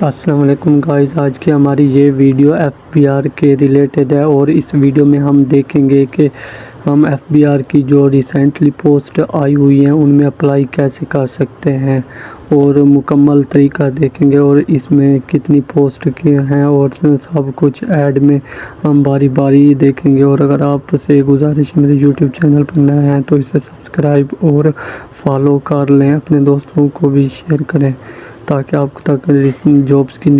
السلام علیکم گائز، آج کی ہماری یہ ویڈیو ایف بی آر کے ریلیٹڈ ہے اور اس ویڈیو میں ہم دیکھیں گے کہ ہم ایف بی آر کی جو ریسنٹلی پوسٹ آئی ہوئی ہیں ان میں اپلائی کیسے کر سکتے ہیں اور مکمل طریقہ دیکھیں گے اور اس میں کتنی پوسٹ کی ہیں اور سب کچھ ایڈ میں ہم باری باری دیکھیں گے۔ اور اگر آپ سے گزارش میرے یوٹیوب چینل پر نئے ہیں تو اسے سبسکرائب اور فالو کر لیں، اپنے دوستوں کو بھی شیئر کریں تاکہ آپ تک جابس کی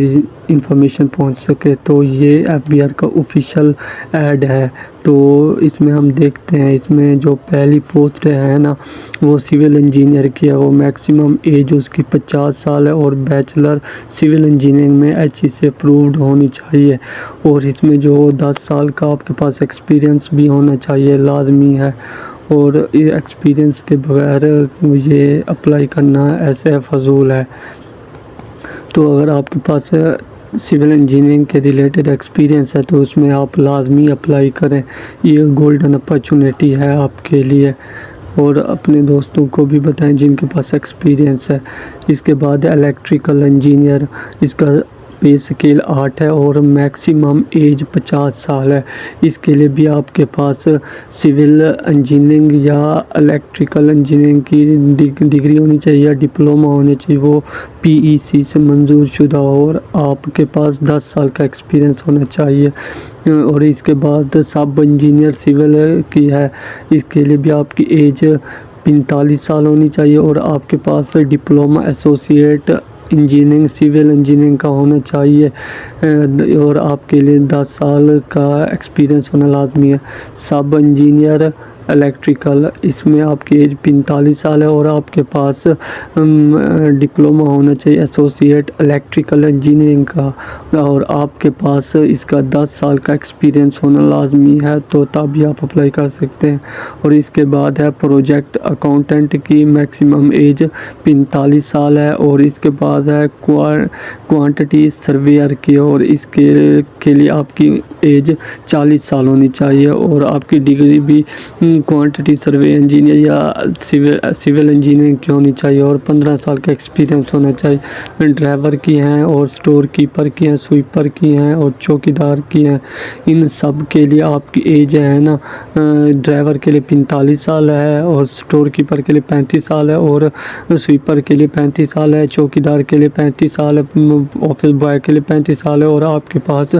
انفارمیشن پہنچ سکے۔ تو یہ ایف بی آر کا آفیشیل ایڈ ہے، تو اس میں ہم دیکھتے ہیں اس میں جو پہلی پوسٹ ہے نا وہ سول انجینئر کی ہے، وہ میکسیمم ایج اس کی 50 سال ہے اور بیچلر سول انجینئرنگ میں ایچ ای سے اپرووڈ ہونی چاہیے، اور اس میں جو 10 سال کا آپ کے پاس ایکسپیرینس بھی ہونا چاہیے، لازمی ہے، اور یہ ایکسپیرینس کے بغیر یہ اپلائی کرنا ایسے فضول ہے۔ تو اگر آپ کے پاس سول انجینئرنگ کے ریلیٹڈ ایکسپیرینس ہے تو اس میں آپ لازمی اپلائی کریں، یہ گولڈن اپرچونیٹی ہے آپ کے لیے، اور اپنے دوستوں کو بھی بتائیں جن کے پاس ایکسپیرینس ہے۔ اس کے بعد الیکٹریکل انجینئر، اس کا پے اسکیل 8 ہے اور میکسیمم ایج 50 سال ہے۔ اس کے لیے بھی آپ کے پاس سول انجینئرنگ یا الیکٹریکل انجینئرنگ کی ڈگری ہونی چاہیے یا ڈپلومہ ہونے چاہیے، وہ PEC سے منظور شدہ، اور آپ کے پاس 10 سال کا ایکسپیرینس ہونا چاہیے۔ اور اس کے بعد سب انجینئر سول کی ہے، اس کے لیے بھی آپ کی ایج 45 سال ہونی چاہیے اور آپ کے پاس diploma associate engineering civil engineering کا ہونا چاہیے، اور آپ کے لیے 10 سال کا ایکسپیرینس ہونا لازمی ہے۔ سب انجینئر الیکٹریکل، اس میں آپ کی ایج 45 سال ہے اور آپ کے پاس ڈپلومہ ہونا چاہیے ایسوسیٹ الیکٹریکل انجینئرنگ کا، اور آپ کے پاس اس کا 10 سال کا ایکسپیرینس ہونا لازمی ہے، تو تبھی آپ اپلائی کر سکتے ہیں۔ اور اس کے بعد ہے پروجیکٹ اکاؤنٹنٹ کی، میکسیمم ایج 45 سال ہے، اور اس کے بعد ہے کوانٹٹی سرویئر کی، اور اس کے لیے آپ کی ایج 40 سال ہونی چاہیے اور آپ کی ڈگری بھی کوانٹٹی سروے انجینئر یا سول انجینئرنگ کی ہونی چاہیے اور 15 سال کا ایکسپیرینس ہونا چاہیے۔ ڈرائیور کی ہیں اور اسٹور کیپر کی ہیں، سویپر کی ہیں اور چوکیدار کی ہیں، ان سب کے لیے آپ کی ایج ہے نا، ڈرائیور کے لیے 45 سال ہے اور اسٹور کیپر کے لیے 35 سال ہے اور سویپر کے لیے 35 سال ہے، چوکیدار کے لیے 35 سال ہے، آفس بوائے کے لیے 35 سال ہے، اور آپ کے پاس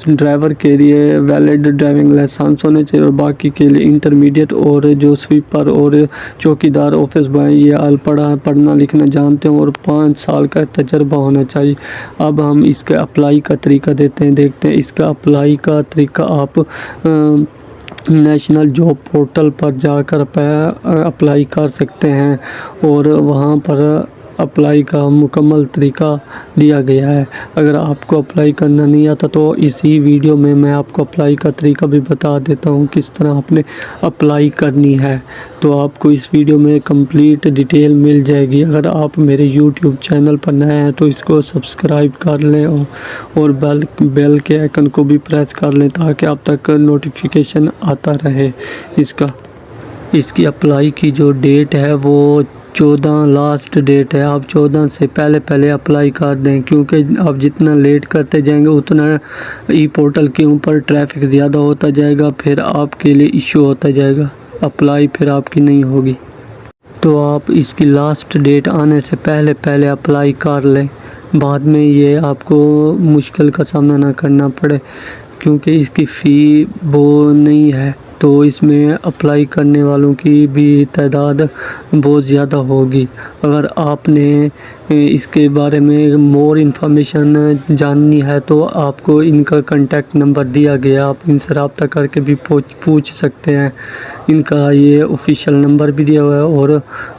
ڈرائیور کے لیے ویلڈ ڈرائیونگ لائسنس ہونے چاہیے، اور باقی کے لیے انٹرمیڈیٹ، اور جو سویپر اور چوکیدار آفس بوائے یہ پڑھنا لکھنا جانتے ہیں اور 5 سال کا تجربہ ہونا چاہیے۔ اب ہم اس کے اپلائی کا طریقہ دیکھتے ہیں۔ اس کا اپلائی کا طریقہ آپ نیشنل جاب پورٹل پر جا کر اپلائی کر سکتے ہیں، اور وہاں پر اپلائی کا مکمل طریقہ دیا گیا ہے۔ اگر آپ کو اپلائی کرنا نہیں آتا تو اسی ویڈیو میں آپ کو اپلائی کا طریقہ بھی بتا دیتا ہوں کس طرح آپ نے اپلائی کرنی ہے، تو آپ کو اس ویڈیو میں کمپلیٹ ڈیٹیل مل جائے گی۔ اگر آپ میرے یوٹیوب چینل پر نئے ہیں تو اس کو سبسکرائب کر لیں اور بیل کے آئیکن کو بھی پریس کر لیں تاکہ آپ تک نوٹیفیکیشن آتا رہے اس کی اپلائی کی جو ڈیٹ ہے وہ 14 لاسٹ ڈیٹ ہے۔ آپ 14 سے پہلے اپلائی کر دیں، کیونکہ آپ جتنا لیٹ کرتے جائیں گے اتنا ای پورٹل کے اوپر ٹریفک زیادہ ہوتا جائے گا، پھر آپ کے لیے ایشو ہوتا جائے گا، اپلائی پھر آپ کی نہیں ہوگی۔ تو آپ اس کی لاسٹ ڈیٹ آنے سے پہلے اپلائی کر لیں، بعد میں یہ آپ کو مشکل کا سامنا نہ کرنا پڑے، کیونکہ اس کی فی وہ نہیں ہے، تو اس میں اپلائی کرنے والوں کی بھی تعداد بہت زیادہ ہوگی۔ اگر آپ نے اس کے بارے میں مور انفارمیشن جاننی ہے تو آپ کو ان کا کنٹیکٹ نمبر دیا گیا، آپ ان سے رابطہ کر کے بھی پوچھ سکتے ہیں۔ ان کا یہ آفیشیل نمبر بھی دیا ہوا ہے، اور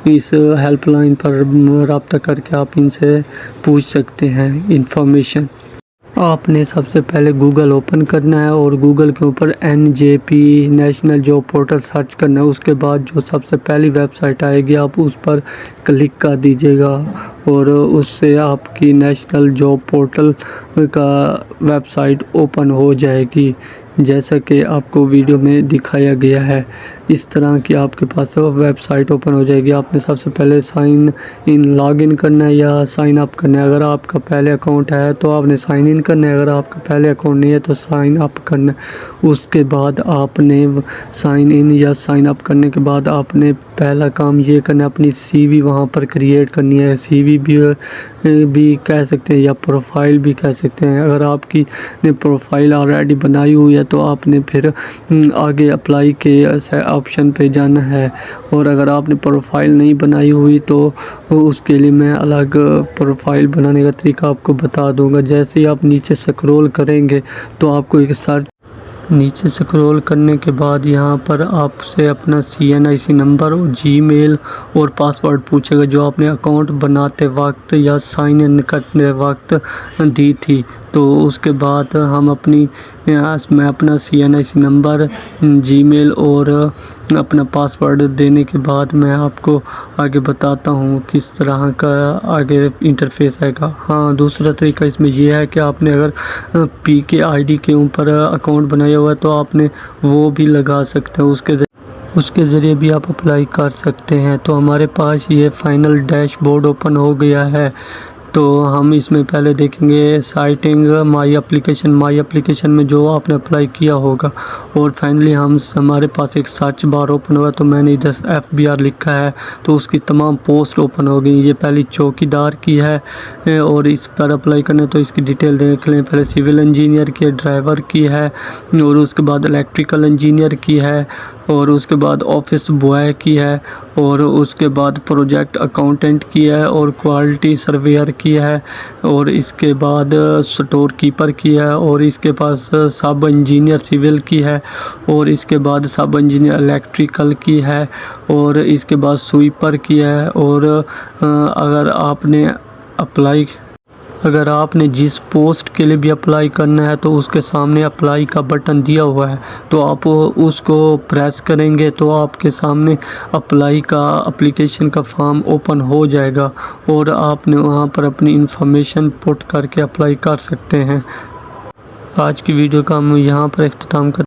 اس ہیلپ لائن پر رابطہ کر کے آپ ان سے پوچھ سکتے ہیں انفارمیشن۔ آپ نے سب سے پہلے گوگل اوپن کرنا ہے اور گوگل کے اوپر NJP national job portal search کرنا ہے۔ اس کے بعد جو سب سے پہلی ویب سائٹ آئے گی آپ اس پر کلک کر دیجیے گا، اور اس سے آپ کی نیشنل جاب پورٹل کا ویب سائٹ اوپن ہو جائے گی، جیسا کہ آپ کو ویڈیو میں دکھایا گیا ہے۔ اس طرح کی آپ کے پاس ویب سائٹ اوپن ہو جائے گی۔ آپ نے سب سے پہلے سائن ان لاگ ان کرنا ہے یا سائن اپ کرنا ہے۔ اگر آپ کا پہلے اکاؤنٹ ہے تو آپ نے سائن ان کرنا ہے، اگر آپ کا پہلے اکاؤنٹ نہیں ہے تو سائن اپ کرنا ہے۔ اس کے بعد آپ نے سائن ان یا سائن اپ کرنے کے بعد آپ نے پہلا کام یہ کرنا ہے، اپنی سی وی وہاں پر کریٹ کرنی ہے۔ سی وی بھی کہہ سکتے ہیں یا پروفائل بھی کہہ سکتے ہیں۔ اگر آپ کی نے پروفائل آلریڈی بنائی ہوئی ہے تو آپ نے پھر آگے اپلائی کے آپشن پہ جانا ہے، اور اگر آپ نے پروفائل نہیں بنائی ہوئی تو اس کے لیے میں الگ پروفائل بنانے کا طریقہ آپ کو بتا دوں گا۔ جیسے ہی آپ نیچے سکرول کریں گے تو آپ کو ایک سرچ نیچے سکرول کرنے کے بعد یہاں پر آپ سے اپنا CNIC نمبر، جی میل اور پاسورڈ پوچھے گا جو آپ نے اکاؤنٹ بناتے وقت یا سائن ان کرتے وقت دی تھی۔ تو اس کے بعد میں اپنا CNIC نمبر، جی میل اور اپنا پاسورڈ دینے کے بعد میں آپ کو آگے بتاتا ہوں کس طرح کا آگے انٹرفیس آئے گا۔ ہاں، دوسرا طریقہ اس میں یہ ہے کہ آپ نے اگر PKID کے اوپر اکاؤنٹ بنایا ہوا ہے تو آپ نے وہ بھی لگا سکتے ہیں، اس کے ذریعے بھی آپ اپلائی کر سکتے ہیں۔ تو ہمارے پاس یہ فائنل ڈیش بورڈ اوپن ہو گیا ہے۔ تو ہم اس میں پہلے دیکھیں گے سائٹنگ مائی اپلیکیشن میں جو آپ نے اپلائی کیا ہوگا، اور فائنلی ہمارے پاس ایک سرچ بار اوپن ہوا تو میں نے ادھر FBR لکھا ہے تو اس کی تمام پوسٹ اوپن ہو گئی۔ یہ پہلی چوکیدار کی ہے اور اس پر اپلائی کرنے تو اس کی ڈیٹیل دیکھ لیں۔ پہلے سول انجینئر کی ہے، ڈرائیور کی ہے، اور اس کے بعد الیکٹریکل انجینئر کی ہے، اور اس کے بعد آفس بوائے کی ہے، اور اس کے بعد پروجیکٹ اکاؤنٹنٹ کی ہے، اور کوالٹی سرویئر کی ہے، اور اس کے بعد سٹور کیپر کی ہے، اور اس کے پاس سب انجینئر سول کی ہے، اور اس کے بعد سب انجینئر الیکٹریکل کی ہے، اور اس کے بعد سویپر کی ہے۔ اور اگر آپ نے جس پوسٹ کے لیے بھی اپلائی کرنا ہے تو اس کے سامنے اپلائی کا بٹن دیا ہوا ہے، تو آپ اس کو پریس کریں گے تو آپ کے سامنے اپلیکیشن کا فارم اوپن ہو جائے گا، اور آپ نے وہاں پر اپنی انفارمیشن پٹ کر کے اپلائی کر سکتے ہیں۔ آج کی ویڈیو کا ہم یہاں پر اختتام کرتے ہیں۔